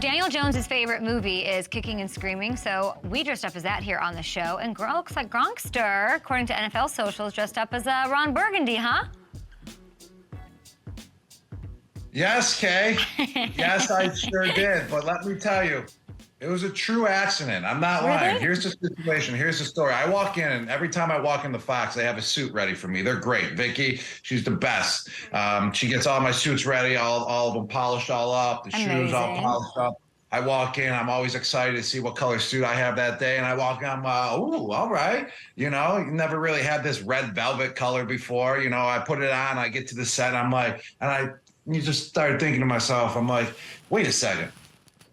Daniel Jones's favorite movie is Kicking and Screaming, so we dressed up as that here on the show. And looks like Gronkster, according to NFL Socials, dressed up as Ron Burgundy, huh? Yes, Kay. Yes, I sure did. But let me tell you, it was a true accident. I'm not lying. Here's the situation. Here's the story. I walk in, and every time I walk in the Fox, they have a suit ready for me. They're great. Vicky, she's the best. She gets all my suits ready, all of them polished all up, the shoes all polished up. I walk in, I'm always excited to see what color suit I have that day. And I walk in, I'm, ooh, all right. You know, you never really had this red velvet color before. You know, I put it on, I get to the set, and I'm like, you just started thinking to myself, I'm like, wait a second.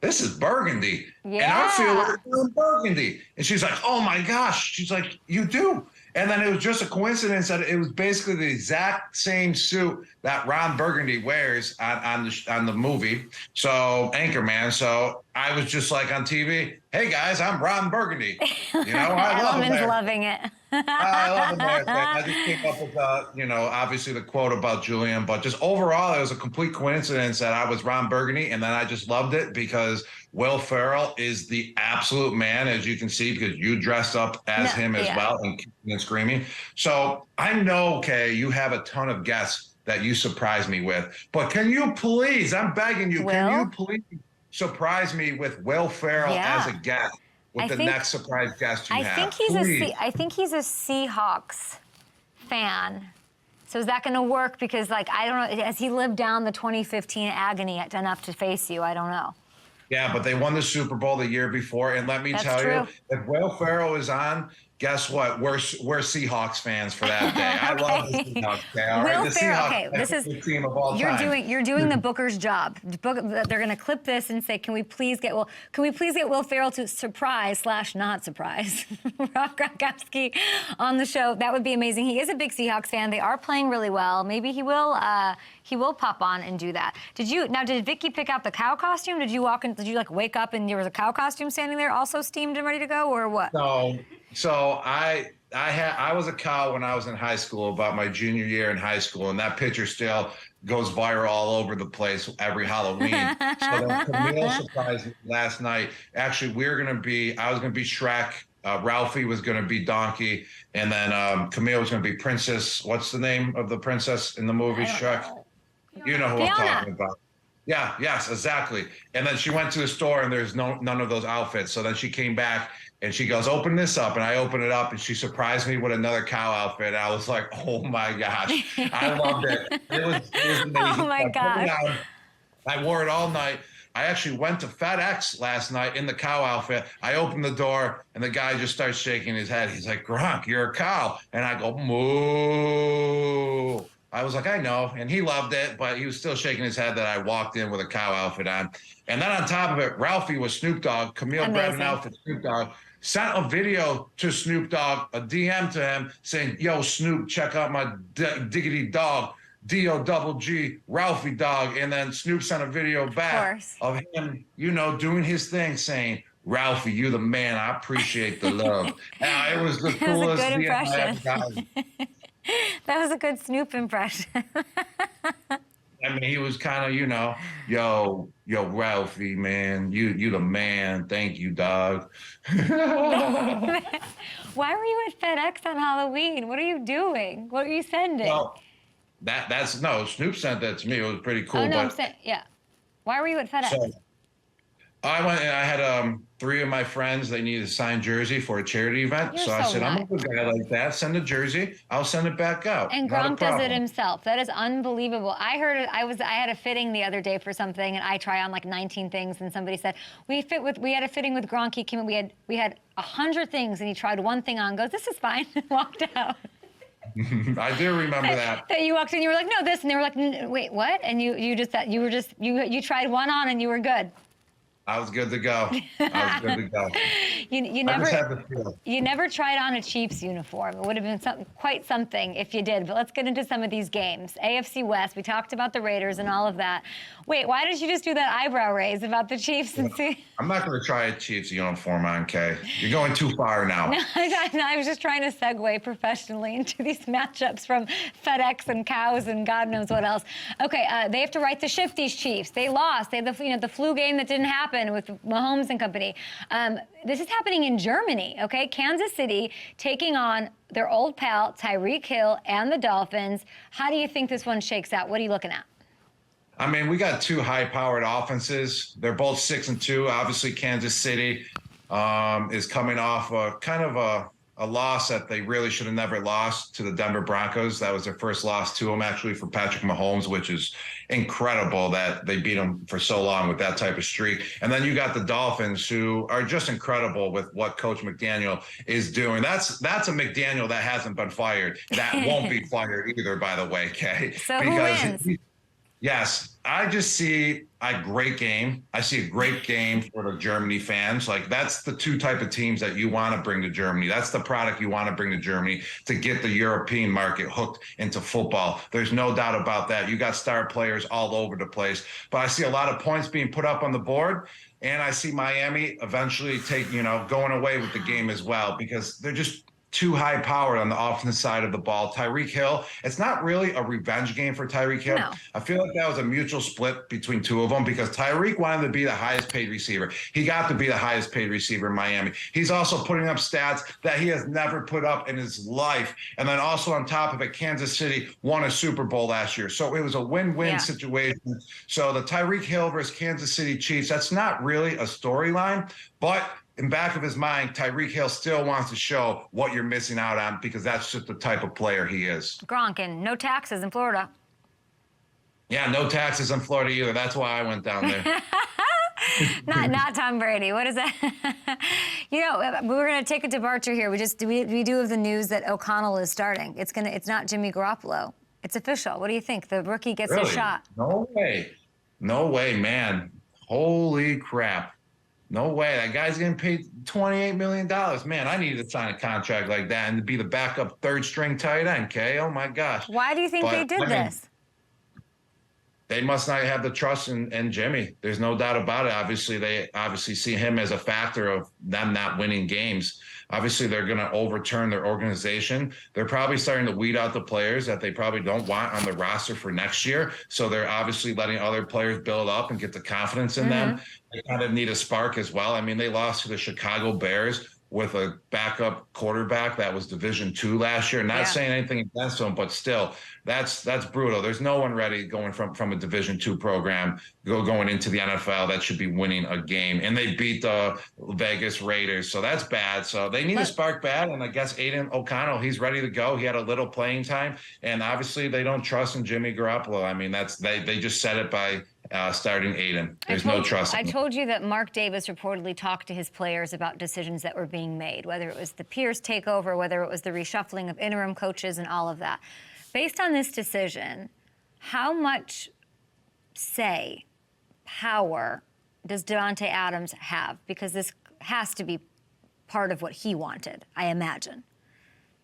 This is burgundy. Yeah. And I feel like we're doing burgundy. And she's like, oh my gosh. She's like, you do. And then it was just a coincidence that it was basically the exact same suit that Ron Burgundy wears on the movie. So Anchorman. So I was just like on TV, hey guys, I'm Ron Burgundy. You know, I love it. Loving it. I love it. I just came up with, you know, obviously the quote about Julian, but just overall, it was a complete coincidence that I was Ron Burgundy, and then I just loved it because Will Ferrell is the absolute man, as you can see, because you dressed up as him as well and kicking and screaming. So I know, Kay, you have a ton of guests that you surprise me with, but can you please, I'm begging you, can you please surprise me with Will Ferrell as a guest? With the next surprise guest you have. I think he's a Seahawks fan. So is that going to work? Because, like, I don't know, has he lived down the 2015 agony enough to face you? I don't know. Yeah, but they won the Super Bowl the year before, and let me tell you, if Will Ferrell is on, guess what? We're Seahawks fans for that day. I love the Seahawks. Will Ferrell, this is the team of all time. You're doing the Booker's job. They're going to clip this and say, can we please get Will Ferrell to surprise/not surprise Rob Gronkowski on the show? That would be amazing. He is a big Seahawks fan. They are playing really well. Maybe he will pop on and do that. Did Vicky pick out the cow costume? Did you walk in? Did you like wake up and there was a cow costume standing there, also steamed and ready to go, or what? No. So I was a cow when I was in high school, about my junior year in high school, and that picture still goes viral all over the place every Halloween. So then Camille surprised me last night. Actually, I was gonna be Shrek. Ralphie was gonna be Donkey, and then Camille was gonna be Princess. What's the name of the princess in the movie Shrek? You know who I'm talking about. Yeah, yes, exactly. And then she went to the store and there's none of those outfits. So then she came back and she goes, open this up. And I open it up and she surprised me with another cow outfit. I was like, oh my gosh, I loved it. It was amazing. Oh my gosh. I wore it all night. I actually went to FedEx last night in the cow outfit. I opened the door and the guy just starts shaking his head. He's like, Gronk, you're a cow. And I go, moo. I was like, I know. And he loved it, but he was still shaking his head that I walked in with a cow outfit on. And then on top of it, Ralphie was Snoop Dogg. Camille grabbed an outfit, Snoop Dogg, sent a video to Snoop Dogg, a DM to him saying, yo, Snoop, check out my diggity dog, D-O-double-G, Ralphie Dogg. And then Snoop sent a video back of him, you know, doing his thing saying, Ralphie, you the man. I appreciate the love. It was the coolest DM I ever gotten. That was a good Snoop impression. I mean, he was kind of, you know, yo, Ralphie, man, you the man. Thank you, dog. Why were you at FedEx on Halloween? What are you doing? What are you sending? Well, that's Snoop sent that to me. It was pretty cool. Oh, no, why were you at FedEx? So, I went and I had 3 of my friends, they needed a signed jersey for a charity event. So I said, I'm a good guy like that. Send a jersey. I'll send it back out. And Gronk does it himself. That is unbelievable. I heard it. I had a fitting the other day for something, and I try on like 19 things, and somebody said, we had a fitting with Gronk. He came in, we had 100 things, and he tried one thing on, goes, this is fine, and walked out. I do remember that. That you walked in, you were like, no, this, and they were like, wait, what? And you tried one on, and you were good. I was good to go. You never tried on a Chiefs uniform. It would have been quite something if you did. But let's get into some of these games. AFC West, we talked about the Raiders and all of that. Wait, why did you just do that eyebrow raise about the Chiefs? And see? I'm not going to try a Chiefs uniform on, Kay. You're going too far now. No, I was just trying to segue professionally into these matchups from FedEx and cows and God knows what else. Okay, they have to right the ship, these Chiefs. They lost. They had the flu game that didn't happen. happen with Mahomes and company. This is happening in Germany, okay? Kansas City taking on their old pal, Tyreek Hill, and the Dolphins. How do you think this one shakes out? What are you looking at? I mean, we got two high-powered offenses. They're both 6-2. Obviously, Kansas City is coming off a loss that they really should have never lost to the Denver Broncos. That was their first loss to them, actually, for Patrick Mahomes, which is incredible that they beat him for so long with that type of streak. And then you got the Dolphins, who are just incredible with what Coach McDaniel is doing. That's a McDaniel that hasn't been fired. That won't be fired either, by the way, Kay. So who wins? Yes, I just see a great game. I see a great game for the Germany fans. Like, that's the two type of teams that you want to bring to Germany. That's the product you want to bring to Germany to get the European market hooked into football. There's no doubt about that. You got star players all over the place. But I see a lot of points being put up on the board. And I see Miami eventually going away with the game as well, because they're just too high powered on the offensive side of the ball. Tyreek Hill, it's not really a revenge game for Tyreek Hill. No. I feel like that was a mutual split between two of them, because Tyreek wanted to be the highest paid receiver. He got to be the highest paid receiver in Miami. He's also putting up stats that he has never put up in his life. And then also on top of it, Kansas City won a Super Bowl last year. So it was a win-win situation. So the Tyreek Hill versus Kansas City Chiefs, that's not really a storyline, but in back of his mind, Tyreek Hill still wants to show what you're missing out on, because that's just the type of player he is. Gronk, and no taxes in Florida. Yeah, no taxes in Florida either. That's why I went down there. not Tom Brady. What is that? We're gonna take a departure here. We do have the news that O'Connell is starting. It's not Jimmy Garoppolo. It's official. What do you think? The rookie gets a shot. No way, man. Holy crap. No way. That guy's getting paid $28 million. Man, I need to sign a contract like that and to be the backup third-string tight end, Kay. Oh, my gosh. Why do you think they did this? They must not have the trust in Jimmy. There's no doubt about it. They obviously see him as a factor of them not winning games. Obviously, they're going to overturn their organization. They're probably starting to weed out the players that they probably don't want on the roster for next year. So they're obviously letting other players build up and get the confidence in them. They kind of need a spark as well. I mean, they lost to the Chicago Bears with a backup quarterback that was Division II last year. Not saying anything against them, but still, that's brutal. There's no one ready going from a Division II program going into the NFL that should be winning a game. And they beat the Vegas Raiders, so that's bad. So they need a spark bad, and I guess Aiden O'Connell, he's ready to go. He had a little playing time, and obviously they don't trust in Jimmy Garoppolo. I mean, they just said it by starting Aiden. There's no trust. I told you that Mark Davis reportedly talked to his players about decisions that were being made, whether it was the Pierce takeover, whether it was the reshuffling of interim coaches and all of that. Based on this decision, how much power does Davante Adams have? Because this has to be part of what he wanted, I imagine.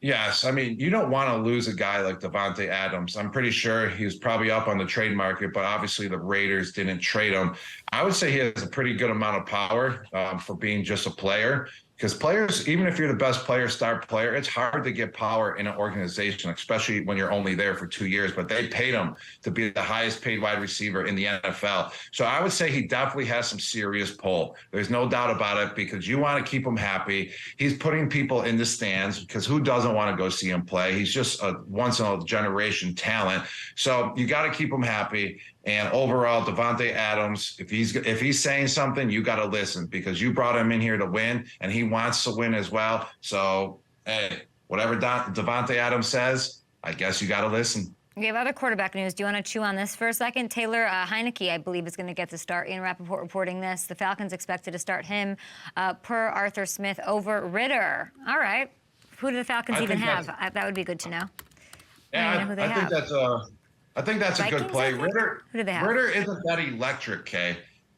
Yes. I mean, you don't want to lose a guy like Davante Adams. I'm pretty sure he was probably up on the trade market, but obviously the Raiders didn't trade him. I would say he has a pretty good amount of power for being just a player. Because players, even if you're the best player, star player, it's hard to get power in an organization, especially when you're only there for 2 years. But they paid him to be the highest paid wide receiver in the NFL. So I would say he definitely has some serious pull. There's no doubt about it, because you want to keep him happy. He's putting people in the stands, because who doesn't want to go see him play? He's just a once-in-a-generation talent. So you got to keep him happy. And overall, Davante Adams, if he's saying something, you got to listen, because you brought him in here to win, and he wants to win as well. So, hey, whatever Davante Adams says, I guess you got to listen. We have other quarterback news. Do you want to chew on this for a second? Taylor Heinicke, I believe, is going to get the start. Ian Rappaport reporting this. The Falcons expected to start him per Arthur Smith over Ritter. All right. Who do the Falcons even have? That would be good to know. Yeah, I think that's Vikings, a good play. Ritter, who do they have? Ritter isn't that electric, Kay.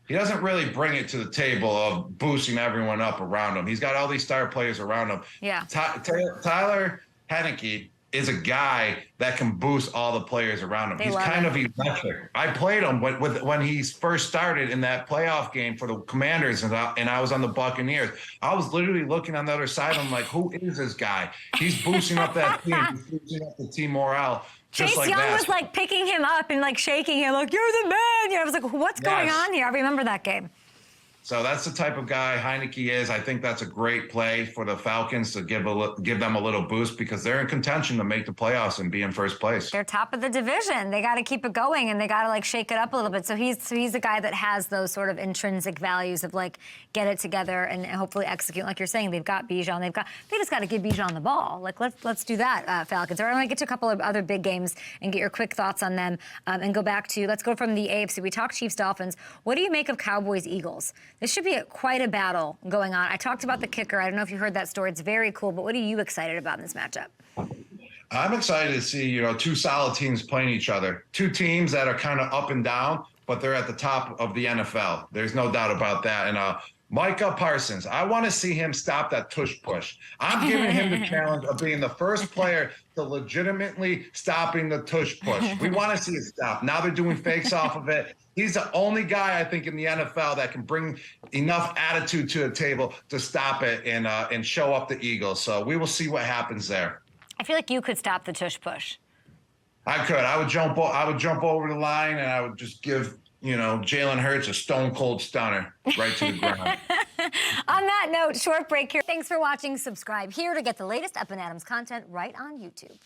He doesn't really bring it to the table of boosting everyone up around him. He's got all these star players around him. Yeah. Tyler Heinicke is a guy that can boost all the players around him. He's kind of electric. I played him when he first started in that playoff game for the Commanders, and I was on the Buccaneers. I was literally looking on the other side. I'm like, who is this guy? He's boosting up that team. He's boosting up the team morale. Chase Young was like picking him up and like shaking him, like, you're the man. I was like, what's going on here? I remember that game. So that's the type of guy Heinicke is. I think that's a great play for the Falcons to give them a little boost because they're in contention to make the playoffs and be in first place. They're top of the division. They got to keep it going, and they got to like shake it up a little bit. So he's a guy that has those sort of intrinsic values of like get it together and hopefully execute. Like you're saying, they've got Bijan. They just got to give Bijan the ball. Like let's do that, Falcons. All right, I want to get to a couple of other big games and get your quick thoughts on them, and go back to, let's go from the AFC. We talked Chiefs Dolphins. What do you make of Cowboys Eagles? This should be quite a battle going on. I talked about the kicker. I don't know if you heard that story. It's very cool. But what are you excited about in this matchup? I'm excited to see, two solid teams playing each other. Two teams that are kind of up and down, but they're at the top of the NFL. There's no doubt about that. And Micah Parsons, I want to see him stop that tush push. I'm giving him the challenge of being the first player to legitimately stopping the tush push. We want to see it stop. Now they're doing fakes off of it. He's the only guy, I think, in the NFL that can bring enough attitude to the table to stop it and show up the Eagles. So we will see what happens there. I feel like you could stop the tush push. I could. I would jump over the line and I would just give Jalen Hurts a stone cold stunner right to the ground. On that note, short break here. Thanks for watching. Subscribe here to get the latest Up and Adams content right on YouTube.